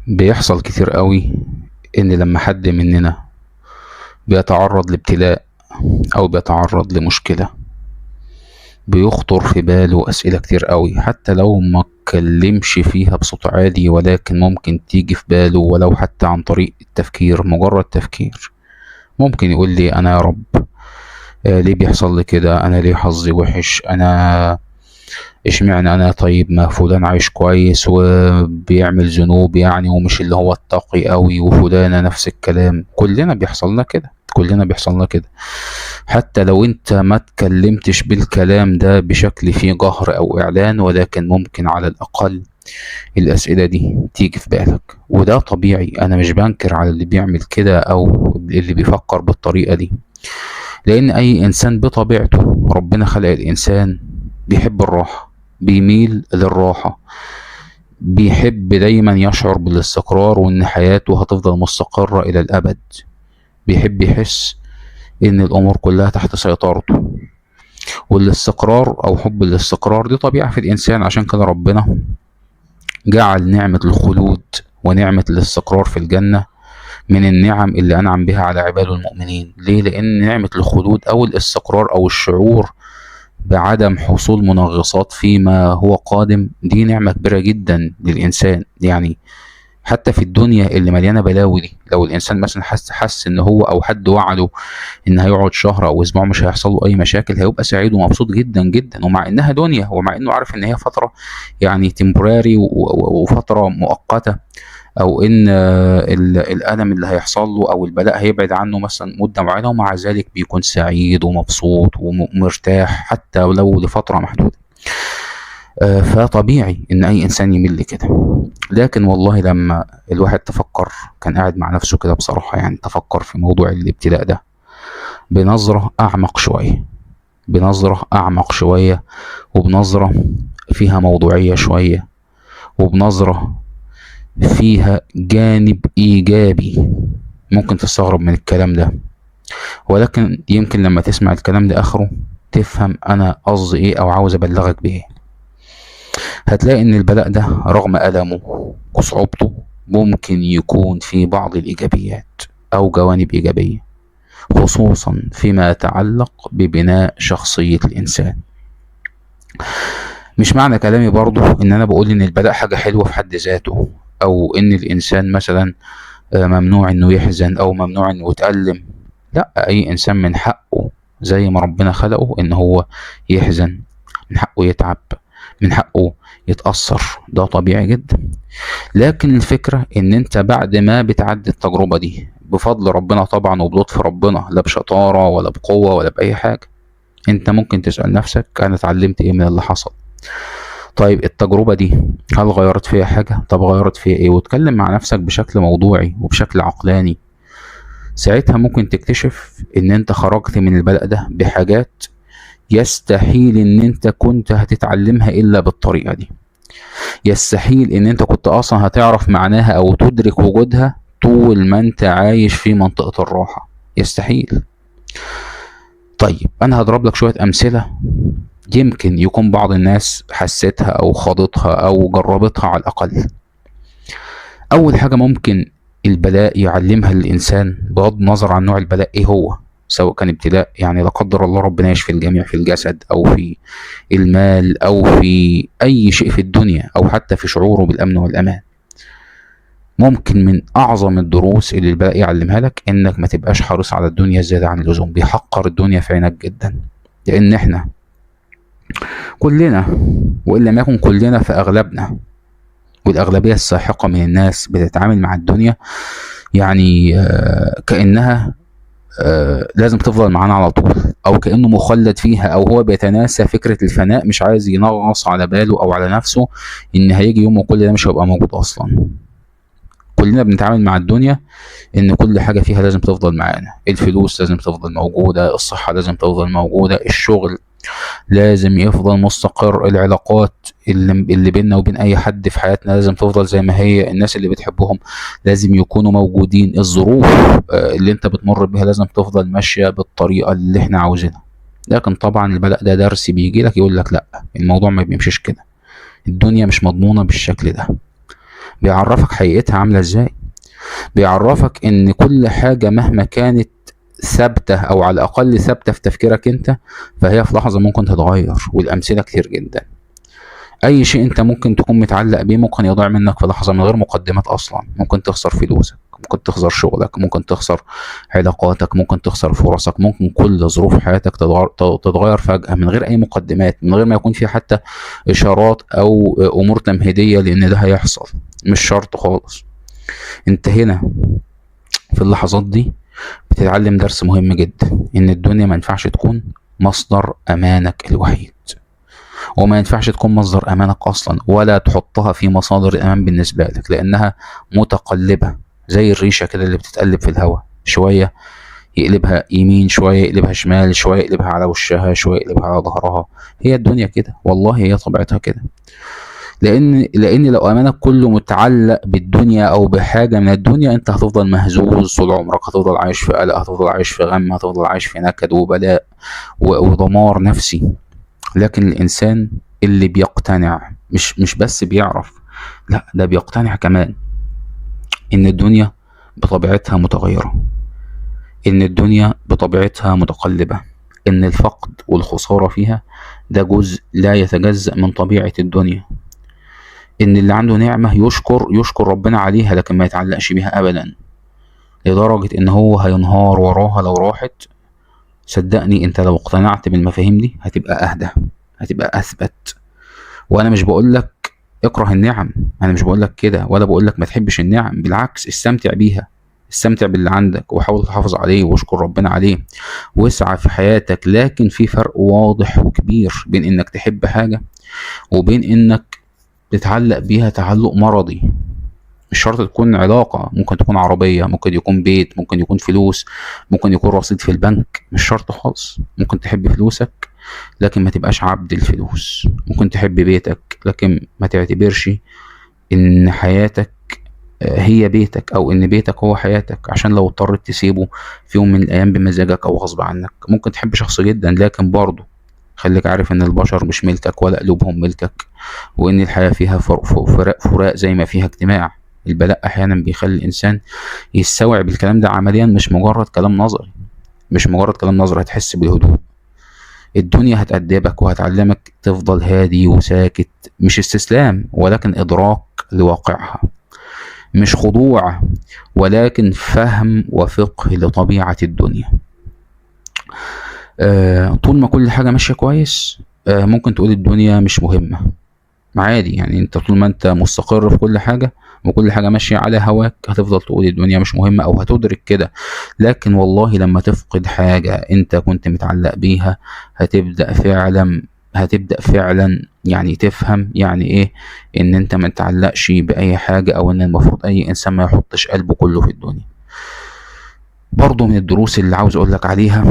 بيحصل كتير قوي ان لما حد مننا بيتعرض لابتلاء او بيتعرض لمشكلة، بيخطر في باله اسئلة كتير قوي، حتى لو ما اتكلمش فيها بصوت عالي، ولكن ممكن تيجي في باله ولو حتى عن طريق التفكير، مجرد تفكير. ممكن يقول لي: انا يا رب، ليه بيحصل لي كده؟ انا ليه حظي وحش؟ انا اشمعنى انا؟ طيب ما فلان عايش كويس وبيعمل ذنوب يعني، ومش اللي هو التقي قوي، وفلانة نفس الكلام. كلنا بيحصل لنا كده، كلنا بيحصل لنا كده. حتى لو انت ما اتكلمتش بالكلام ده بشكل فيه جهر او اعلان، ولكن ممكن على الاقل الاسئلة دي تيجي في بالك. وده طبيعي، انا مش بنكر على اللي بيعمل كده او اللي بيفكر بالطريقة دي، لان اي انسان بطبيعته، ربنا خلق الانسان بيحب الراحة، بيميل للراحة، بيحب دايما يشعر بالاستقرار وان حياته هتفضل مستقرة الى الابد. بيحب يحس ان الامور كلها تحت سيطرته. والاستقرار او حب الاستقرار دي طبيعة في الانسان، عشان كده ربنا جعل نعمة الخلود ونعمة الاستقرار في الجنة من النعم اللي انعم بها على عباده المؤمنين. ليه؟ لان نعمة الخلود او الاستقرار او الشعور بعدم حصول منغصات فيما هو قادم، دي نعمة كبيرة جدا للإنسان. يعني حتى في الدنيا اللي مليانة بلاوي دي، لو الإنسان مثلا حس إن هو أو حد وعده إن هيقعد شهر أو أسبوع مش هيحصل له أي مشاكل، هيبقى سعيد ومبسوط جدا جدا، ومع إنها دنيا، ومع إنه عارف إن هي فترة يعني تمبراري وفترة مؤقتة، او ان الالم اللي هيحصل له او البلاء هيبعد عنه مثلا مده معينه، ومع ذلك بيكون سعيد ومبسوط ومرتاح حتى لو لفتره محدوده. فطبيعي ان اي انسان يميل لكده. لكن والله لما الواحد تفكر، كان قاعد مع نفسه كده بصراحه، يعني تفكر في موضوع الابتلاء ده بنظره اعمق شويه، بنظره اعمق شويه، وبنظره فيها موضوعيه شويه، وبنظره فيها جانب ايجابي. ممكن تستغرب من الكلام ده، ولكن يمكن لما تسمع الكلام ده اخره تفهم انا قصدي ايه او عاوز ابلغك بايه. هتلاقي ان البلاء ده رغم ألمه وصعوبته ممكن يكون في بعض الايجابيات او جوانب ايجابية، خصوصا فيما يتعلق ببناء شخصية الانسان. مش معنى كلامي برضو ان انا بقول ان البلاء حاجة حلوة في حد ذاته، او ان الانسان مثلا ممنوع انه يحزن او ممنوع انه يتألم. لا، اي انسان من حقه زي ما ربنا خلقه ان هو يحزن، من حقه يتعب، من حقه يتأثر، ده طبيعي جدا. لكن الفكرة ان انت بعد ما بتعدي التجربة دي بفضل ربنا طبعا وبلطف ربنا، لا بشطارة ولا بقوة ولا بأي حاجة، انت ممكن تسأل نفسك انا اتعلمت ايه من اللي حصل؟ طيب التجربة دي هل غيرت فيها حاجة؟ طب غيرت فيها ايه؟ واتكلم مع نفسك بشكل موضوعي وبشكل عقلاني. ساعتها ممكن تكتشف ان انت خرجت من البلاء ده بحاجات يستحيل ان انت كنت هتتعلمها الا بالطريقة دي. يستحيل ان انت كنت اصلا هتعرف معناها او تدرك وجودها طول ما انت عايش في منطقة الراحة. يستحيل. طيب انا هضرب لك شوية امثلة يمكن يكون بعض الناس حستها او خاضتها او جربتها على الاقل. اول حاجة ممكن البلاء يعلمها للانسان، بغض النظر عن نوع البلاء ايه هو، سواء كان ابتلاء يعني لا قدر الله ربنا يشفي الجميع في الجسد او في المال او في اي شيء في الدنيا، او حتى في شعوره بالامن والامان. ممكن من اعظم الدروس اللي البلاء يعلمها لك انك ما تبقاش حريص على الدنيا زيادة عن اللزوم. بيحقر الدنيا في عينك جدا، لان احنا كلنا، وان لم يكن كلنا فاغلبنا، والاغلبية الساحقة من الناس بتتعامل مع الدنيا يعني كأنها لازم تفضل معانا على طول، او كأنه مخلد فيها، او هو بيتناسى فكرة الفناء، مش عايز ينغص على باله او على نفسه ان هيجي يوم وكل ده مش هيبقى موجود اصلا. كلنا بنتعامل مع الدنيا ان كل حاجة فيها لازم تفضل معانا، الفلوس لازم تفضل موجودة، الصحة لازم تفضل موجودة، الشغل لازم يفضل مستقر، العلاقات اللي بيننا وبين اي حد في حياتنا لازم تفضل زي ما هي، الناس اللي بتحبهم لازم يكونوا موجودين، الظروف اللي انت بتمر بيها لازم تفضل ماشية بالطريقة اللي احنا عاوزينها. لكن طبعا البلاء ده درس بيجي لك يقول لك لا، الموضوع ما بيمشيش كده، الدنيا مش مضمونة بالشكل ده. بيعرفك حقيقتها عاملة ازاي، بيعرفك ان كل حاجة مهما كانت ثابتة او على الاقل ثابتة في تفكيرك انت، فهي في لحظة ممكن تتغير. والامثلة كتير جدا. اي شيء انت ممكن تكون متعلق بيه ممكن يضيع منك في لحظة من غير مقدمات اصلا. ممكن تخسر فلوسك، ممكن تخسر شغلك، ممكن تخسر علاقاتك، ممكن تخسر فرصك، ممكن كل ظروف حياتك تتغير فجأة من غير اي مقدمات، من غير ما يكون في حتى اشارات او امور تمهيدية لان ده هيحصل. مش شرط خالص. انت هنا في اللحظات دي بتتعلم درس مهم جدا، ان الدنيا ما ينفعش تكون مصدر امانك الوحيد، وما ينفعش تكون مصدر امانك اصلا، ولا تحطها في مصادر الامان بالنسبه لك، لانها متقلبه زي الريشه كده اللي بتتقلب في الهواء، شويه يقلبها يمين، شويه يقلبها شمال، شويه يقلبها على وشها، شويه يقلبها على ظهرها. هي الدنيا كده، والله هي طبيعتها كده. لان لو امانك كله متعلق بالدنيا او بحاجه من الدنيا، انت هتفضل مهزوز طول عمرك، هتفضل عايش في قلق، هتفضل عايش في غم، هتفضل عايش في نكد وبلاء ودمار نفسي. لكن الانسان اللي بيقتنع، مش بس بيعرف، لا ده بيقتنع كمان ان الدنيا بطبيعتها متغيرة، ان الدنيا بطبيعتها متقلبة، ان الفقد والخسارة فيها ده جزء لا يتجزأ من طبيعة الدنيا، ان اللي عنده نعمة يشكر ربنا عليها لكن ما يتعلقش بيها ابدا، لدرجة ان هو هينهار وراها لو راحت. صدقني انت لو اقتنعت بالمفاهيم دي هتبقى اهدى، هتبقى اثبت. وانا مش بقولك اكره النعم، انا مش بقولك كده، ولا بقولك ما تحبش النعم، بالعكس استمتع بيها، استمتع باللي عندك وحاول تحافظ عليه واشكر ربنا عليه واسعى في حياتك. لكن في فرق واضح وكبير بين انك تحب حاجة وبين انك تتعلق بيها تعلق مرضي. مش شرط تكون علاقة، ممكن تكون عربية، ممكن يكون بيت، ممكن يكون فلوس، ممكن يكون رصيد في البنك. مش شرط خالص. ممكن تحب فلوسك لكن ما تبقاش عبد الفلوس. ممكن تحب بيتك لكن ما تعتبرش ان حياتك هي بيتك، او ان بيتك هو حياتك، عشان لو اضطريت تسيبه في يوم من الايام بمزاجك او غصب عنك. ممكن تحب شخص جدا لكن برضه خليك عارف ان البشر مش ملكك ولا قلوبهم ملكك، وان الحياة فيها فراق زي ما فيها اجتماع. البلاء احيانا بيخلي الانسان يستوعب الكلام ده عمليا، مش مجرد كلام نظري، مش مجرد كلام نظري. هتحس بالهدوء، الدنيا هتأدبك وهتعلمك تفضل هادي وساكت، مش استسلام ولكن إدراك لواقعها، مش خضوع ولكن فهم وفقه لطبيعة الدنيا. طول ما كل حاجة ماشية كويس ممكن تقول الدنيا مش مهمة، عادي يعني. انت طول ما انت مستقر في كل حاجة وكل حاجة ماشية على هواك هتفضل تقول الدنيا مش مهمة او هتدرك كده. لكن والله لما تفقد حاجة انت كنت متعلق بيها هتبدأ فعلا يعني تفهم يعني ايه ان انت ما تتعلقش بأي حاجة، او ان المفروض اي انسان ما يحطش قلبه كله في الدنيا. برضو من الدروس اللي عاوز اقولك عليها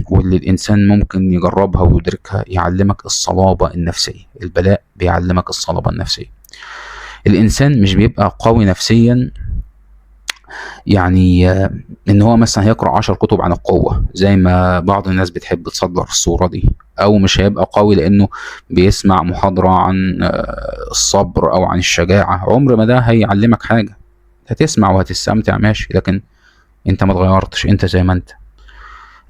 واللي الانسان ممكن يجربها ويدركها، يعلمك الصلابة النفسية. البلاء بيعلمك الصلابة النفسية. الانسان مش بيبقى قوي نفسيا يعني ان هو مثلا هيقرأ 10 كتب عن القوة زي ما بعض الناس بتحب تصدر الصورة دي، او مش هيبقى قوي لانه بيسمع محاضرة عن الصبر او عن الشجاعة. عمر ما ده هيعلمك حاجة. هتسمع وهتستمتع ماشي، لكن انت ما اتغيرتش، انت زي ما انت.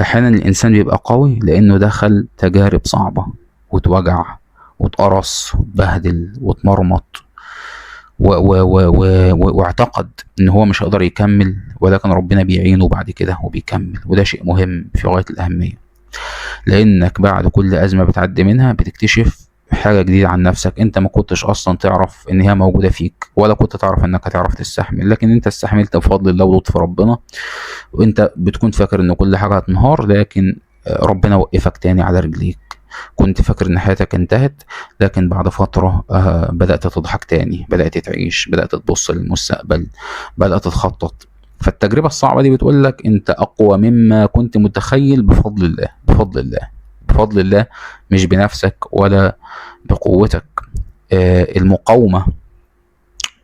احيانا الانسان بيبقى قوي لانه دخل تجارب صعبة واتوجع واتقرص واتبهدل واتمرمط واعتقد ان هو مش هيقدر يكمل، ولكن ربنا بيعينه بعد كده وبيكمل. وده شيء مهم في غاية الأهمية، لانك بعد كل أزمة بتعدي منها بتكتشف حاجة جديدة عن نفسك انت ما كنتش اصلا تعرف ان هي موجودة فيك، ولا كنت تعرف انك هتعرف تستحمل. لكن انت استحملت بفضل الله ولطف ربنا. وانت بتكون فاكر ان كل حاجة هتنهار، لكن ربنا وقفك تاني على رجليك. كنت فاكر ان حياتك انتهت، لكن بعد فترة بدأت تضحك تاني، بدأت تعيش، بدأت تبص للمستقبل، بدأت تخطط. فالتجربة الصعبة دي بتقول لك انت اقوى مما كنت متخيل بفضل الله، بفضل الله، بفضل الله، مش بنفسك ولا بقوتك. المقاومة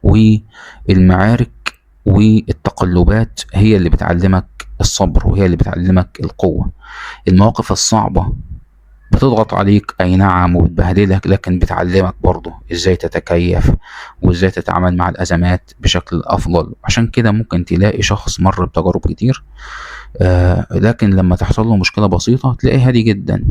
والمعارك والتقلبات هي اللي بتعلمك الصبر، وهي اللي بتعلمك القوة. المواقف الصعبة بتضغط عليك اي نعم وبتبهدلك، لكن بتعلمك برضه ازاي تتكيف وازاي تتعامل مع الازمات بشكل افضل. عشان كده ممكن تلاقي شخص مر بتجارب كتير، لكن لما تحصل له مشكلة بسيطة تلاقيه هادي جدا.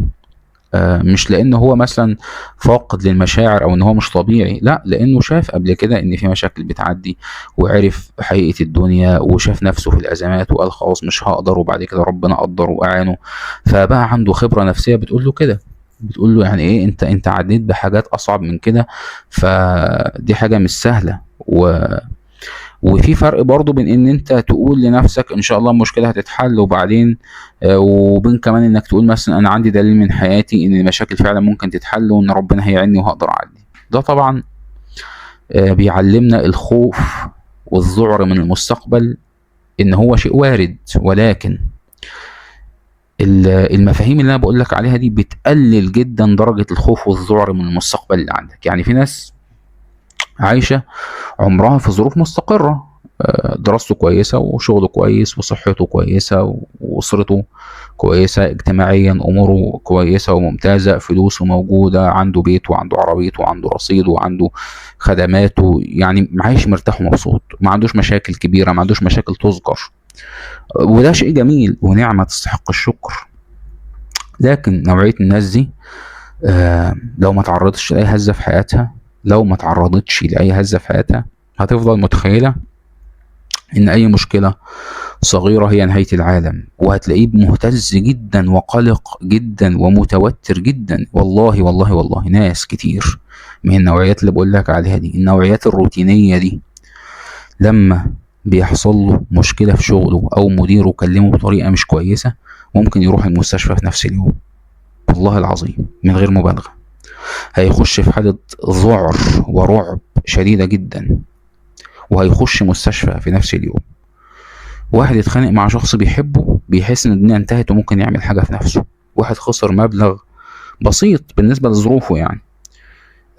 مش لان هو مثلا فاقد للمشاعر او ان هو مش طبيعي، لا، لانه شاف قبل كده ان في مشاكل بتعدي، وعرف حقيقة الدنيا، وشاف نفسه في الازمات وقال خلاص مش هقدر، وبعد كده ربنا قدر واعانه. فبقى عنده خبرة نفسية بتقول له كده، بتقول له يعني ايه، انت عديت بحاجات اصعب من كده، فدي حاجة مش سهلة. وفي فرق برضو بين ان انت تقول لنفسك ان شاء الله المشكلة هتتحل، وبعدين وبين كمان انك تقول مثلا انا عندي دليل من حياتي ان المشاكل فعلا ممكن تتحل، وان ربنا هيعني وهقدر اعدي. ده طبعا بيعلمنا الخوف والذعر من المستقبل، ان هو شيء وارد، ولكن المفاهيم اللي انا بقول لك عليها دي بتقلل جدا درجة الخوف والذعر من المستقبل اللي عندك. يعني في ناس عايشة عمرها في ظروف مستقرة، دراسته كويسة وشغله كويس وصحته كويسة وأسرته كويسة، اجتماعيا أموره كويسة وممتازة، فلوسه موجودة، عنده بيت وعنده عربيته وعنده رصيد وعنده خدماته، يعني عايش مرتاح ومبسوط، ما عندوش مشاكل كبيرة، ما عندوش مشاكل تذكر، وده شيء جميل ونعمة تستحق الشكر. لكن نوعية الناس دي لو ما تعرضتش لأي هزة في حياتها، لو ما تعرضتش لأي هزة في حياتها، هتفضل متخيلة إن أي مشكلة صغيرة هي نهاية العالم، وهتلاقيه مهتز جدا وقلق جدا ومتوتر جدا. والله والله والله ناس كتير من النوعيات اللي بقول لك عليها دي، النوعيات الروتينية دي، لما بيحصل له مشكلة في شغله أو مديره كلمه بطريقة مش كويسة، ممكن يروح المستشفى في نفس اليوم. والله العظيم من غير مبالغة، هيخش في حالة ذعر ورعب شديدة جدا، وهيخش مستشفى في نفس اليوم. واحد يتخانق مع شخص بيحبه، بيحس ان الدنيا انتهت وممكن يعمل حاجة في نفسه. واحد خسر مبلغ بسيط بالنسبة لظروفه، يعني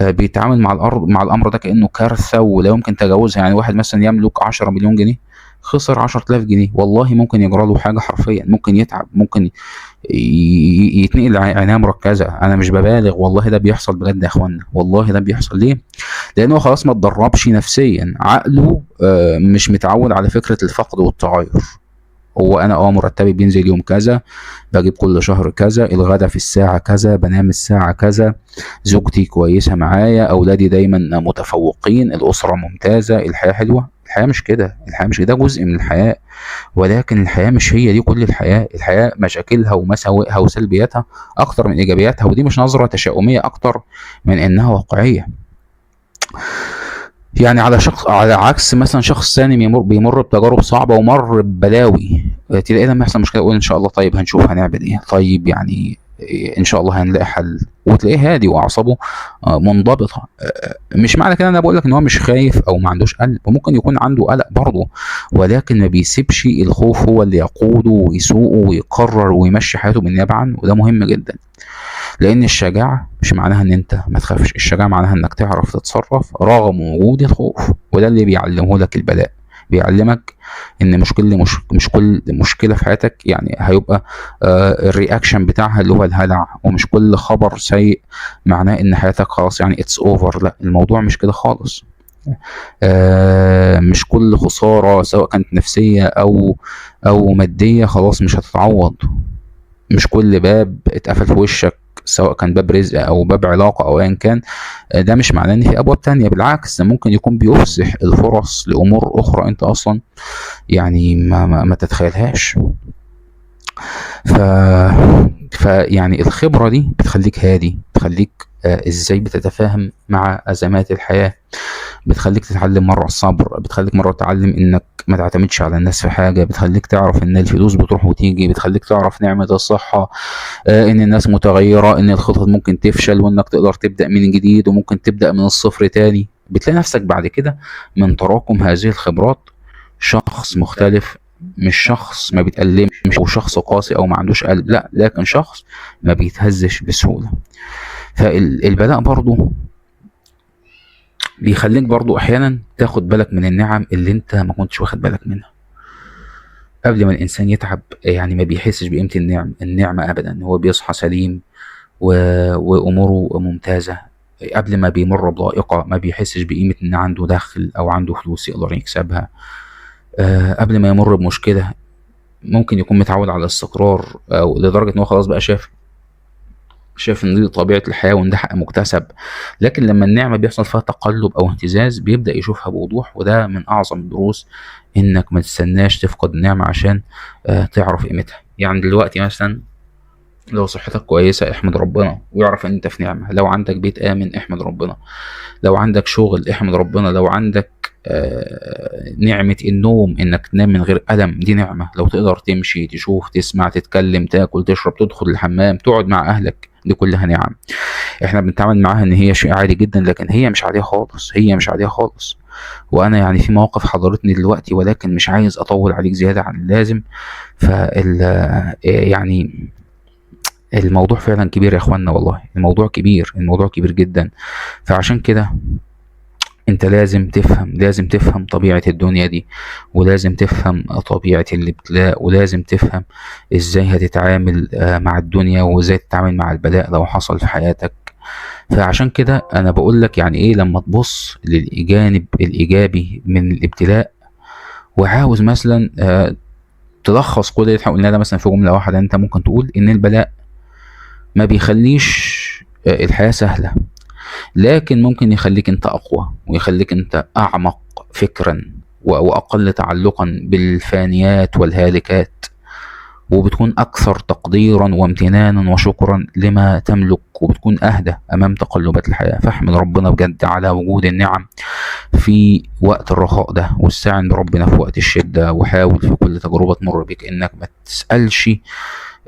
بيتعامل مع الامر ده كانه كارثه ولا يمكن تجاوزها. يعني واحد مثلا يملك 10 مليون جنيه، خسر 10,000 جنيه، والله ممكن يجرى له حاجه، حرفيا ممكن يتعب، ممكن يتنقل عنايه مركزه. انا مش ببالغ، والله ده بيحصل بجد يا اخوانا، والله ده بيحصل. ليه؟ لانه خلاص ما اتدربش نفسيا، عقله مش متعود على فكره الفقد والتغير. هو انا مرتبي بينزل يوم كذا، بجيب كل شهر كذا، الغدا في الساعة كذا، بنام الساعة كذا، زوجتي كويسة معايا، اولادي دايما متفوقين، الاسرة ممتازة، الحياة حلوة. الحياة مش كده، الحياة مش كده، ده جزء من الحياة، ولكن الحياة مش هي دي كل الحياة. الحياة مشاكلها ومساوئها وسلبياتها اكتر من ايجابياتها، ودي مش نظرة تشاؤمية اكتر من انها واقعية. يعني على عكس مثلا شخص ثاني بيمر بتجارب صعبة ومر ببلاوي، تلاقيه لما يحصل مشكلة يقول ان شاء الله طيب هنشوف هنعمل ايه، طيب يعني ان شاء الله هنلاقي حل، وتلاقيه هادي واعصابه منضبطة. مش معنى كده انا بقول لك ان هو مش خايف او ما عندوش قلب، وممكن يكون عنده قلق برضه، ولكن ما بيسيبش الخوف هو اللي يقوده ويسوقه ويقرر ويمشي حياته بالنيابة عنه، وده مهم جدا. لان الشجاعة مش معناها ان انت ما تخافش، الشجاعة معناها انك تعرف تتصرف رغم وجود الخوف، وده اللي بيعلمه لك البلاء. بيعلمك ان مش كل مشكلة في حياتك يعني هيبقى الرياكشن بتاعها اللي هو الهلع، ومش كل خبر سيء معناه ان حياتك خلاص يعني اتس اوفر. لا، الموضوع مش كده خالص. مش كل خسارة سواء كانت نفسية او مادية خلاص مش هتتعوض. مش كل باب اتقفل في وشك سواء كان باب رزق او باب علاقة او ايا كان، ده مش معناه ان في ابواب تانية، بالعكس ده ممكن يكون بيفسح الفرص لامور اخرى انت اصلا يعني ما تتخيلهاش. ف يعني الخبرة دي بتخليك هادي، بتخليك ازاي بتتفاهم مع ازمات الحياة، بتخليك تتعلم مرة الصبر، بتخليك مرة تتعلم انك ما تعتمدش على الناس في حاجة، بتخليك تعرف ان الفلوس بتروح وتيجي، بتخليك تعرف نعمة الصحة، ان الناس متغيرة، ان الخطط ممكن تفشل وانك تقدر تبدأ من جديد وممكن تبدأ من الصفر تاني. بتلاقي نفسك بعد كده من تراكم هذه الخبرات شخص مختلف، مش شخص ما بيتألمش او شخص قاسي او ما عندوش قلب، لا، لكن شخص ما بيتهزش بسهولة. فالبلاء برضو بيخليك برضو احيانا تاخد بالك من النعم اللي انت ما كنتش واخد بالك منها. قبل ما الانسان يتعب يعني ما بيحسش بقيمة النعمة ابدا، هو بيصحى سليم وأموره ممتازة. قبل ما بيمر بضائقة ما بيحسش بقيمة إن عنده دخل أو عنده فلوس يقدر يكسبها. قبل ما يمر بمشكلة ممكن يكون متعود على الاستقرار، أو لدرجة إن هو خلاص بقى شايف ان دي طبيعة الحياة وان ده حق مكتسب. لكن لما النعمة بيحصل فيها تقلب او اهتزاز بيبدأ يشوفها بوضوح، وده من اعظم الدروس، انك ما تستناش تفقد النعمة عشان تعرف قيمتها. يعني دلوقتي مثلا لو صحتك كويسة احمد ربنا ويعرف ان انت في نعمة. لو عندك بيت امن احمد ربنا. لو عندك شغل احمد ربنا. لو عندك نعمة النوم انك تنام من غير ألم دي نعمة. لو تقدر تمشي تشوف تسمع تتكلم تاكل تشرب تدخل الحمام تقعد مع اهلك دي كلها نعم. احنا بنتعامل معاها ان هي شيء عادي جدا، لكن هي مش عادية خالص. هي مش عادية خالص. وانا يعني في مواقف حضرتني دلوقتي، ولكن مش عايز اطول عليك زيادة عن اللازم. فال يعني الموضوع فعلا كبير يا اخوانا، والله الموضوع كبير، الموضوع كبير جدا. فعشان كده انت لازم تفهم طبيعة الدنيا دي، ولازم تفهم طبيعة الابتلاء، ولازم تفهم ازاي هتتعامل مع الدنيا، وازاي تتعامل مع البلاء لو حصل في حياتك. فعشان كده انا بقول لك يعني ايه لما تبص للجانب الايجابي من الابتلاء، وعاوز مثلا تلخص كل اللي احنا قلناه ده مثلا في جملة واحدة، انت ممكن تقول ان البلاء ما بيخليش الحياة سهلة، لكن ممكن يخليك انت اقوى، ويخليك انت اعمق فكرا واقل تعلقا بالفانيات والهالكات، وبتكون اكثر تقديرا وامتنانا وشكرا لما تملك، وبتكون اهدى امام تقلبات الحياة. فاحمد ربنا بجد على وجود النعم في وقت الرخاء ده، واستعن بربنا في وقت الشدة، وحاول في كل تجربة تمر بك انك ما تسألش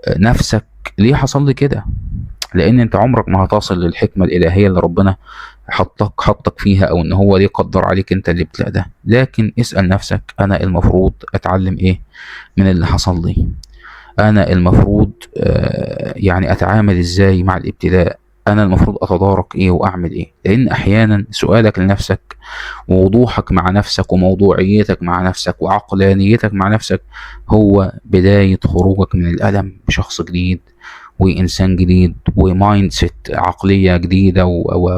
نفسك ليه حصل لي كده، لان انت عمرك ما هتصل للحكمة الالهية اللي ربنا حطك فيها، او ان هو ليه قدر عليك انت الابتلاء ده. لكن اسأل نفسك انا المفروض اتعلم ايه من اللي حصل لي؟ انا المفروض يعني اتعامل ازاي مع الابتلاء؟ انا المفروض اتدارك ايه واعمل ايه؟ لان احيانا سؤالك لنفسك ووضوحك مع نفسك وموضوعيتك مع نفسك وعقلانيتك مع نفسك هو بداية خروجك من الألم بشخص جديد وإنسان جديد ومايند سيت، عقلية جديدة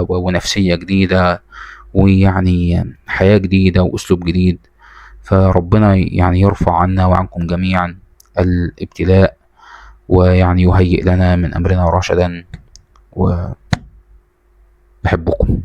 ونفسية جديدة، ويعني حياة جديدة وأسلوب جديد. فربنا يعني يرفع عنا وعنكم جميعا الابتلاء، ويعني يهيئ لنا من أمرنا رشدا، وبحبكم.